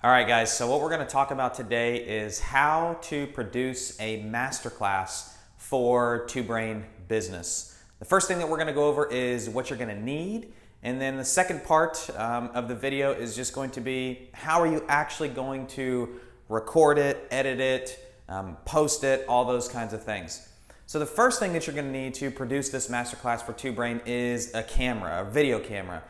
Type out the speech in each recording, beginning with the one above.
All right, guys, so what we're going to talk about today is how to produce a masterclass for two-brain business. The first thing that we're going to go over is what you're going to need, and then the second part of the video is just going to be how are you actually going to record it, edit it, post it, all those kinds of things. So the first thing that you're going to need to produce this masterclass for two-brain is a camera, a video camera.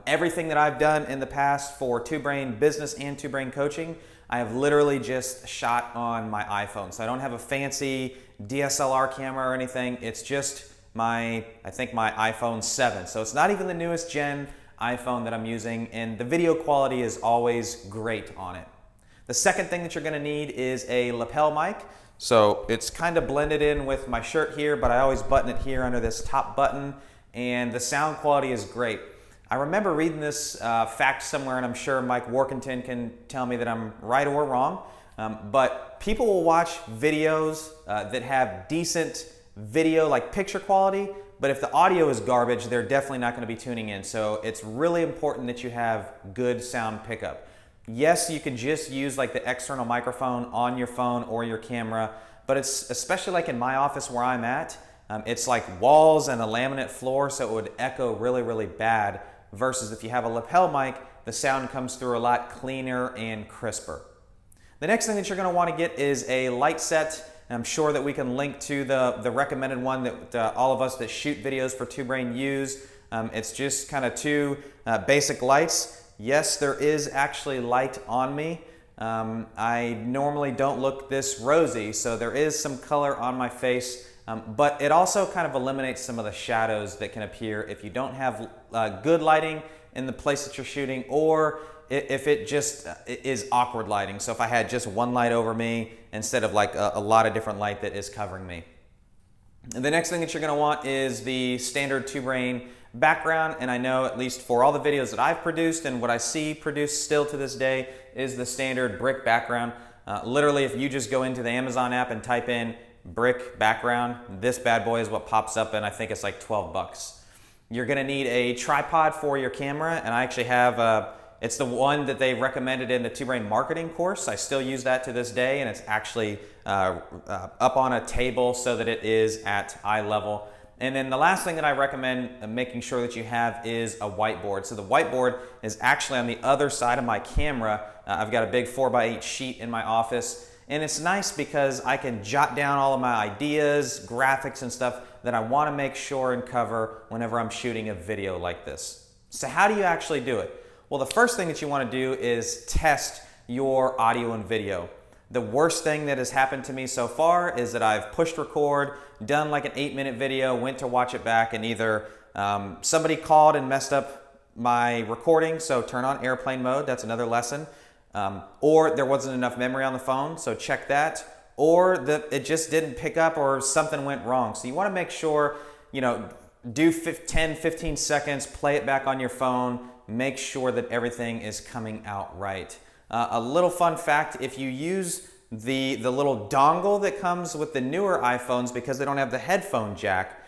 Everything that I've done in the past for two-brain business and two-brain coaching, I have literally just shot on my iPhone. So I don't have a fancy DSLR camera or anything. It's just I think my iPhone 7. So it's not even the newest gen iPhone that I'm using, and the video quality is always great on it. The second thing that you're gonna need is a lapel mic. So it's kind of blended in with my shirt here, but I always button it here under this top button, and the sound quality is great. I remember reading this fact somewhere, and I'm sure Mike Workington can tell me that I'm right or wrong, but people will watch videos that have decent video, like picture quality, but if the audio is garbage, they're definitely not going to be tuning in. So it's really important that you have good sound pickup. Yes, you can just use like the external microphone on your phone or your camera, but it's especially like in my office where I'm at, it's like walls and a laminate floor, so it would echo really, really bad. Versus if you have a lapel mic, the sound comes through a lot cleaner and crisper. The next thing that you're going to want to get is a light set. And I'm sure that we can link to the recommended one that all of us that shoot videos for two-brain use. It's just kind of two basic lights. Yes, there is actually light on me. I normally don't look this rosy, so there is some color on my face. But it also kind of eliminates some of the shadows that can appear if you don't have good lighting in the place that you're shooting, or if it just is awkward lighting. So if I had just one light over me instead of like a lot of different light that is covering me. And the next thing that you're going to want is the standard two-brain background, and I know at least for all the videos that I've produced and what I see produced still to this day is the standard brick background. Literally, if you just go into the Amazon app and type in brick background, this bad boy is what pops up, and I think it's like 12 bucks. You're going to need a tripod for your camera, and I actually have it's the one that they recommended in the two-brain marketing course. I still use that to this day, and it's actually up on a table so that it is at eye level. And then the last thing that I recommend making sure that you have is a whiteboard. So the whiteboard is actually on the other side of my camera. I've got a big 4x8 sheet in my office. And it's nice because I can jot down all of my ideas, graphics and stuff that I want to make sure and cover whenever I'm shooting a video like this. So how do you actually do it? Well, the first thing that you want to do is test your audio and video. The worst thing that has happened to me so far is that I've pushed record, done like an 8-minute video, went to watch it back, and either somebody called and messed up my recording, so turn on airplane mode, that's another lesson. Or there wasn't enough memory on the phone, so check that. Or that it just didn't pick up or something went wrong. So you want to make sure, do 10, 15 seconds, play it back on your phone, make sure that everything is coming out right. A little fun fact, if you use the little dongle that comes with the newer iPhones because they don't have the headphone jack,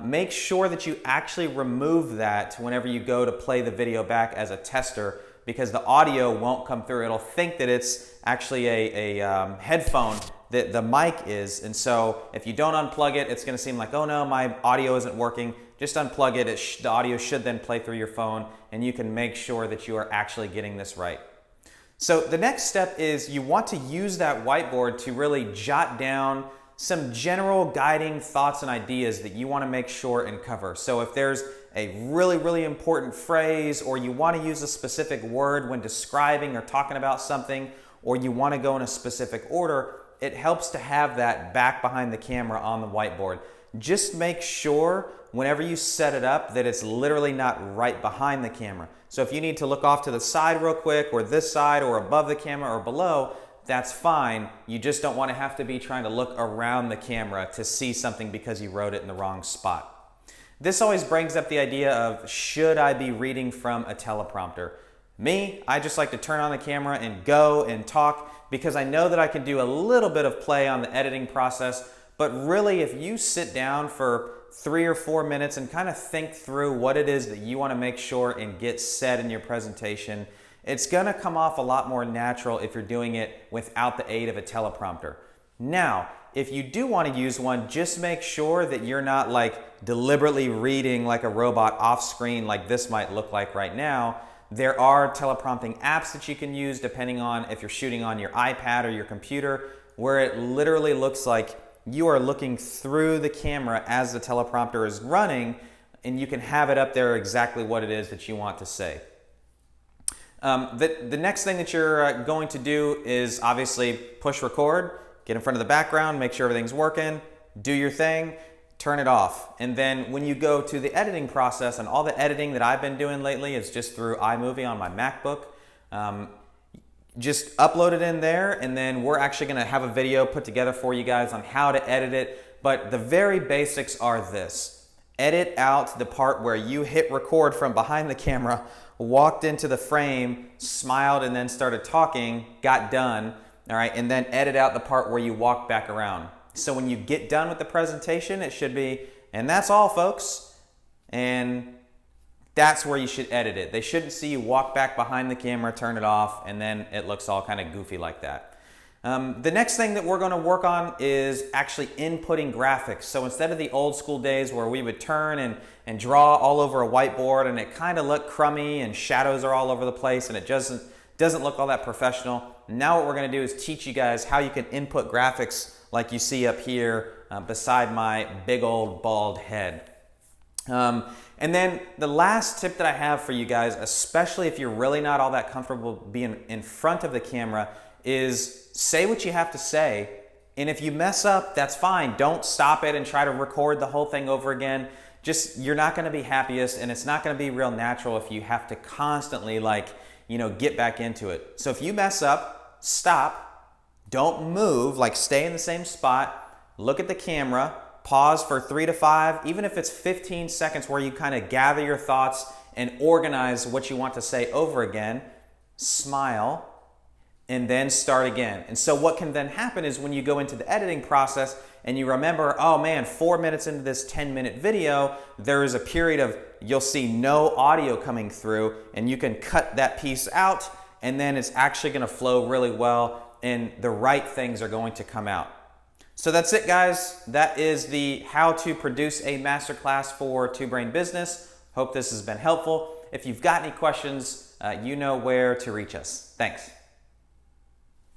make sure that you actually remove that whenever you go to play the video back as a tester, because the audio won't come through. It'll think that it's actually a headphone that the mic is, and so if you don't unplug it, it's going to seem like, oh no, my audio isn't working. Just unplug it. The audio should then play through your phone, and you can make sure that you are actually getting this right. So the next step is you want to use that whiteboard to really jot down some general guiding thoughts and ideas that you want to make sure and cover. So if there's a really, really important phrase, or you want to use a specific word when describing or talking about something, or you want to go in a specific order, it helps to have that back behind the camera on the whiteboard. Just make sure whenever you set it up that it's literally not right behind the camera. So if you need to look off to the side real quick, or this side, or above the camera, or below, that's fine. You just don't want to have to be trying to look around the camera to see something because you wrote it in the wrong spot. This always brings up the idea of, should I be reading from a teleprompter? Me, I just like to turn on the camera and go and talk because I know that I can do a little bit of play on the editing process, but really if you sit down for 3 or 4 minutes and kind of think through what it is that you want to make sure and get said in your presentation, It's gonna come off a lot more natural if you're doing it without the aid of a teleprompter. Now, if you do want to use one, just make sure that you're not like deliberately reading like a robot off screen like this might look like right now. There are teleprompting apps that you can use depending on if you're shooting on your iPad or your computer, where it literally looks like you are looking through the camera as the teleprompter is running, and you can have it up there exactly what it is that you want to say. The next thing that you're going to do is obviously push record, get in front of the background, make sure everything's working, do your thing, turn it off. And then when you go to the editing process, and all the editing that I've been doing lately is just through iMovie on my MacBook, just upload it in there, and then we're actually gonna have a video put together for you guys on how to edit it. But the very basics are this. Edit out the part where you hit record from behind the camera, walked into the frame, smiled, and then started talking, got done, all right, and then edit out the part where you walk back around. So when you get done with the presentation, it should be, and that's all, folks, and that's where you should edit it. They shouldn't see you walk back behind the camera, turn it off, and then it looks all kind of goofy like that. The next thing that we're going to work on is actually inputting graphics. So instead of the old school days where we would turn and draw all over a whiteboard and it kind of looked crummy and shadows are all over the place and it doesn't look all that professional, now what we're going to do is teach you guys how you can input graphics like you see up here beside my big old bald head. And then the last tip that I have for you guys, especially if you're really not all that comfortable being in front of the camera, is say what you have to say. And if you mess up, that's fine. Don't stop it and try to record the whole thing over again. Just, you're not going to be happiest, and it's not going to be real natural if you have to constantly get back into it. So if you mess up, stop, don't move, stay in the same spot, look at the camera, pause for 3 to 5, even if it's 15 seconds where you kind of gather your thoughts and organize what you want to say over again, smile, and then start again. And so what can then happen is when you go into the editing process and you remember, oh man, 4 minutes into this 10-minute video, there is a period of, you'll see no audio coming through, and you can cut that piece out, and then it's actually gonna flow really well, and the right things are going to come out. So that's it, guys. That is the how to produce a masterclass for two-brain business. Hope this has been helpful. If you've got any questions, you know where to reach us. Thanks.